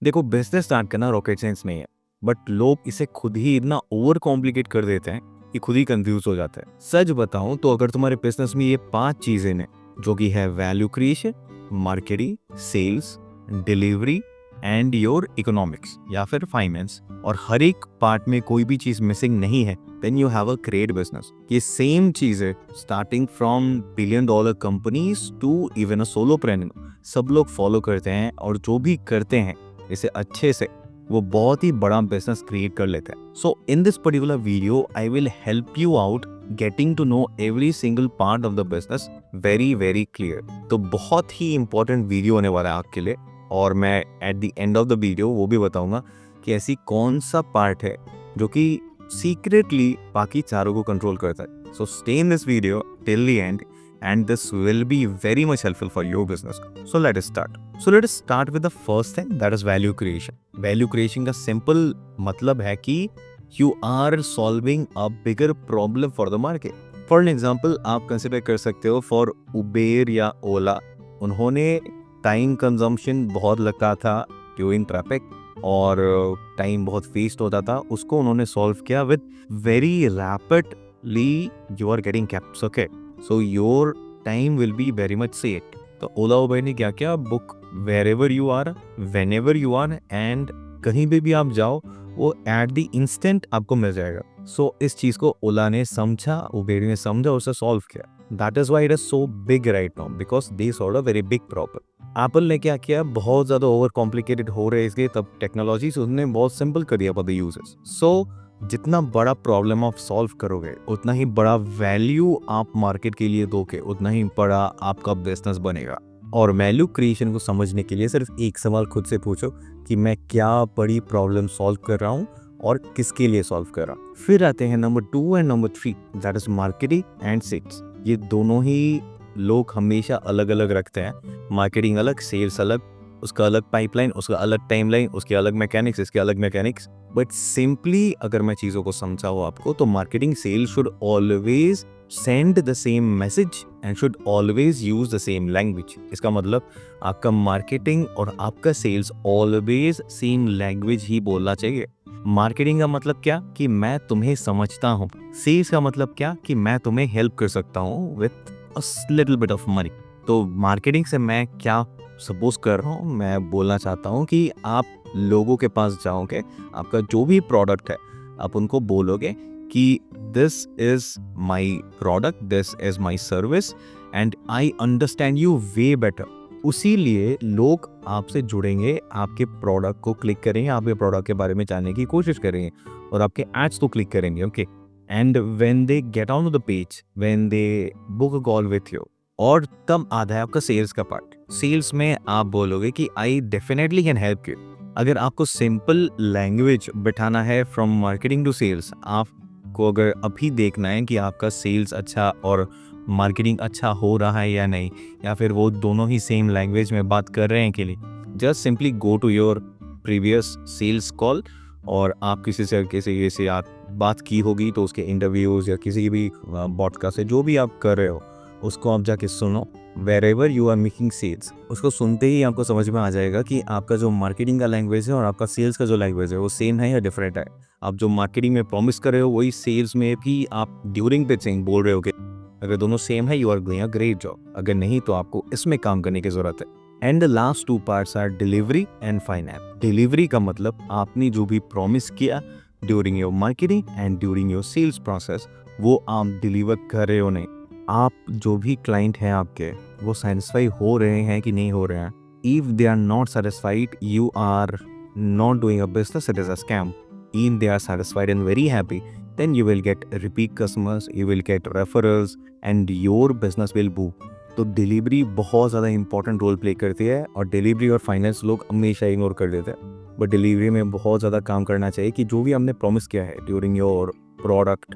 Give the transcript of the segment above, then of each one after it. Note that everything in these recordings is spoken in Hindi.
देखो, बिजनेस स्टार्ट करना रॉकेट साइंस नहीं है, बट लोग इसे खुद ही इतना ओवर कॉम्प्लिकेट कर देते हैं कि खुद ही कंफ्यूज हो जाते हैं। सच बताऊं तो अगर तुम्हारे बिजनेस में ये 5 चीजें ने, जो कि है value creation, marketing, sales, delivery and your economics या फिर फाइनेंस, और हर एक पार्ट में कोई भी चीज मिसिंग नहीं है, then you have a great business. ये सेम चीजें starting from billion dollar companies to even a solopreneur सब लोग फॉलो करते हैं, और जो भी करते हैं इसे अच्छे से, वो बहुत ही बड़ा बिजनेस क्रिएट कर लेते हैं। So in this particular video I will help you out getting to know every single part of the business very very clear. तो बहुत ही इंपॉर्टेंट वीडियो होने वाला है आपके लिए, और मैं at the end of the video वो भी बताऊंगा कि ऐसी कौन सा पार्ट है जो कि सीक्रेटली बाकी चारों को कंट्रोल करता है। So stay in this video till the end and this will be very much helpful for your business. So let us start. So let us start with the first thing, that is value creation. Value creation का simple मतलब है कि you are solving a bigger problem for the market. For an example, आप consider कर सकते हो for Uber या Ola. उन्होंने time consumption बहुत लगता था during traffic और time बहुत waste होता था, उसको उन्होंने solve किया with very rapidly you are getting cabs, okay? So your time will be very much saved. तो ओला उबर ने क्या किया, book wherever you are, whenever you are, and कहीं पे भी आप जाओ वो at the instant आपको मिल जाएगा। सो इस चीज़ को ओला ने समझा, उबेर ने समझा, उसे सॉल्व किया। That is why it is so big right now because they solved a very big problem. Apple ने क्या किया, बहुत ज़्यादा ओवर कॉम्प्लिकेटेड हो रहे इसके तब टेक्नोलॉजीज उन्होंने बहुत सिंपल कर दिया फॉर द यूजर्स। सो जितना बड़ा प्रॉब्लम आप सॉल्व करोगे, उतना ही बड़ा वैल्यू आप मार्केट के लिए दोगे, उतना ही बड़ा आपका बिजनेस बनेगा। और वैल्यू क्रिएशन को समझने के लिए सिर्फ एक सवाल खुद से पूछो कि मैं क्या बड़ी प्रॉब्लम सॉल्व कर रहा हूँ और किसके लिए सॉल्व कर रहा हूँ। फिर आते हैं number 2 and number 3, that is marketing and sales. ये दोनों ही लोग हमेशा अलग अलग रखते हैं, मार्केटिंग अलग, सेल्स अलग, उसका अलग पाइपलाइन, उसका अलग टाइमलाइन, उसके अलग मैकेनिक्स, इसके अलग मैकेनिक्स। बट सिंपली अगर मैं चीज़ों को समझाऊँ आपको, तो marketing sales should always send the same message and should always use the same language. इसका मतलब आपका मार्केटिंग और आपका सेल्स ऑलवेज सेम लैंग्वेज ही बोलना चाहिए। मार्केटिंग का मतलब क्या कि मैं तुम्हें समझता हूँ, सेल्स का मतलब क्या कि मैं तुम्हें हेल्प कर सकता हूँ with a little bit of money. तो मार्केटिंग से मैं क्या सपोज कर रहा हूँ, मैं बोलना चाहता हूँ कि आप लोगों के पास जाओगे, आपका जो भी प्रोडक्ट है आप उनको बोलोगे कि this is my product, this is my service and I understand you way better. उसी लिए लोग आपसे जुड़ेंगे, आपके प्रोडक्ट को क्लिक करेंगे, आपके प्रोडक्ट के बारे में जानने की कोशिश करेंगे और आपके एड्स को क्लिक करेंगे, okay. And when they get on to the page, when they book a call with you, और तब आता है आपका सेल्स का पार्ट। सेल्स में आप बोलोगे कि I definitely can help you. अगर आपको सिंपल लैंग्वेज बिठाना है फ्रॉम मार्केटिंग टू सेल्स, आपको अगर अभी देखना है कि आपका सेल्स अच्छा और मार्केटिंग अच्छा हो रहा है या नहीं, या फिर वो दोनों ही सेम लैंग्वेज में बात कर रहे हैं के लिए, just simply go to your previous sales call, और आप किसी से आप बात की होगी तो उसके इंटरव्यूज़ या किसी भी पॉडकास्ट से जो भी आप कर रहे हो उसको आप जाके सुनो। Wherever you are making sales, उसको सुनते ही आपको समझ में आ जाएगा कि आपका जो मार्केटिंग का लैंग्वेज है और आपका सेल्स का जो लैंग्वेज है वो सेम है या डिफरेंट है। आप जो मार्केटिंग में प्रॉमिस कर रहे हो वही सेल्स में भी आप ड्यूरिंग पिचिंग बोल रहे हो। अगर दोनों सेम है, you are doing a great job. अगर नहीं तो आपको इसमें काम करने की जरूरत है। And the last 2 parts are delivery and finance. Delivery का मतलब आपने जो भी प्रॉमिस किया during your marketing and during your sales process, वो आप डिलीवर कर रहे हो नहीं। आप जो भी क्लाइंट हैं आपके, वो सेटिस्फाई हो रहे हैं कि नहीं हो रहे हैं। If they are not satisfied, you are not doing a business, it is a scam. If they are satisfied and very happy, then you will get repeat customers, you will get referrals and your business will boom. तो डिलीवरी बहुत ज़्यादा इंपॉर्टेंट रोल प्ले करती है, और डिलीवरी और फाइनेंस लोग हमेशा इग्नोर कर देते हैं। बट डिलीवरी में बहुत ज़्यादा काम करना चाहिए कि जो भी हमने प्रॉमिस किया है during your product,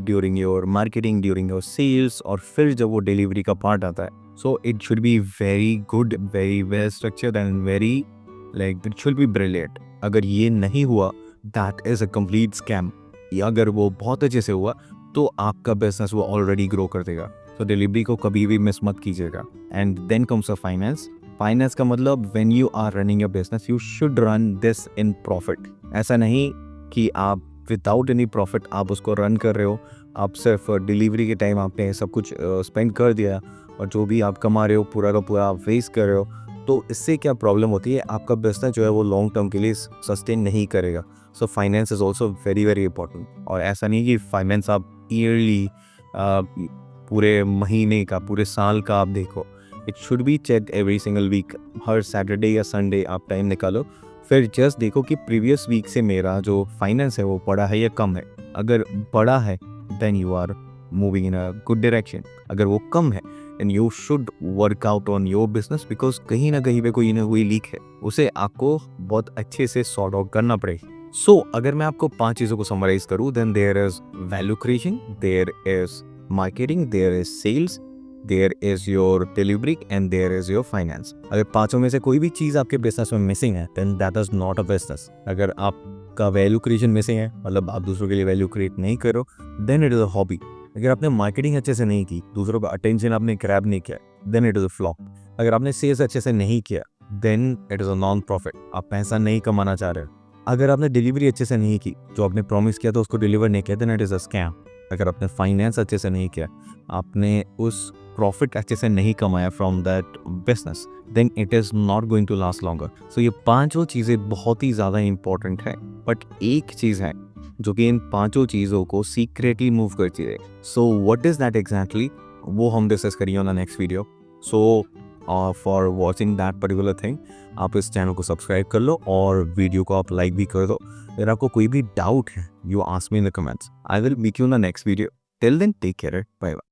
during your marketing, during your sales, और फिर जब वो डिलीवरी का पार्ट आता है, so it should be very good, very well structured and very like it should be brilliant. अगर ये नहीं हुआ, that is a complete scam. या अगर वो बहुत अच्छे से हुआ तो आपका बिजनेस वो ऑलरेडी ग्रो कर देगा। तो डिलीवरी को कभी भी मिस मत कीजिएगा। And then comes a finance. Finance का मतलब when you are running your business you should run this in profit. ऐसा नहीं कि आप विदाउट एनी प्रॉफिट आप उसको रन कर रहे हो, आप सिर्फ डिलीवरी के टाइम आपने सब कुछ स्पेंड कर दिया और जो भी आप कमा रहे हो पूरा का पूरा आप वेस्ट कर रहे हो। तो इससे क्या प्रॉब्लम होती है, आपका बिजनेस जो है वो लॉन्ग टर्म के लिए सस्टेन नहीं करेगा। So finance is also very very important. और ऐसा नहीं कि फाइनेंस आप ईयरली पूरे महीने का पूरे साल का आप देखो, it should be check every single week. हर सैटरडे या संडे आप टाइम निकालो, फिर जस्ट देखो कि प्रीवियस वीक से मेरा जो फाइनेंस है वो बढ़ा है या कम है। अगर बढ़ा है then you are moving in a good direction, अगर वो कम है and you should work out on your business because कहीं ना कहीं पे कोई ना कोई लीक है, उसे आपको बहुत अच्छे से सॉर्ट आउट करना पड़ेगा। सो अगर मैं आपको 5 चीज़ों को समराइज करूँ, then there is value creation, there is marketing, there is sales, there is your delivery and there is your finance. अगर पांचों में से कोई भी चीज़ आपके बिजनेस में मिसिंग है then that is not a business. अगर आपका वैल्यू क्रिएशन मिसिंग है, मतलब आप दूसरों के लिए वैल्यू क्रिएट नहीं करो, then it is a hobby. अगर आपने मार्केटिंग अच्छे से नहीं की, दूसरों का अटेंशन आपने ग्रैब नहीं किया, then it is a flop. अगर आपने सेल्स अच्छे से नहीं किया, then it is a non profit, आप पैसा नहीं कमाना चाह रहे हो। अगर आपने डिलीवरी अच्छे से नहीं की, जो आपने प्रॉमिस किया था उसको डिलीवर नहीं किया, then it is a scam. अगर आपने फाइनेंस अच्छे से नहीं किया, आपने उस प्रॉफिट अच्छे से नहीं कमाया from that business, then it is not going to last longer. So ये पांचों चीज़ें बहुत ही ज़्यादा इंपॉर्टेंट है, बट एक चीज़ है जो कि इन पांचों चीज़ों को सीक्रेटली मूव करती है। So what is that exactly, वो हम डिस्कस करेंगे on the next video. So for watching that particular thing आप इस चैनल को सब्सक्राइब कर लो और वीडियो को आप लाइक भी कर दो। अगर आपको कोई भी डाउट है, you ask me in the comments, I will meet you in the next video. Till then take care, bye bye.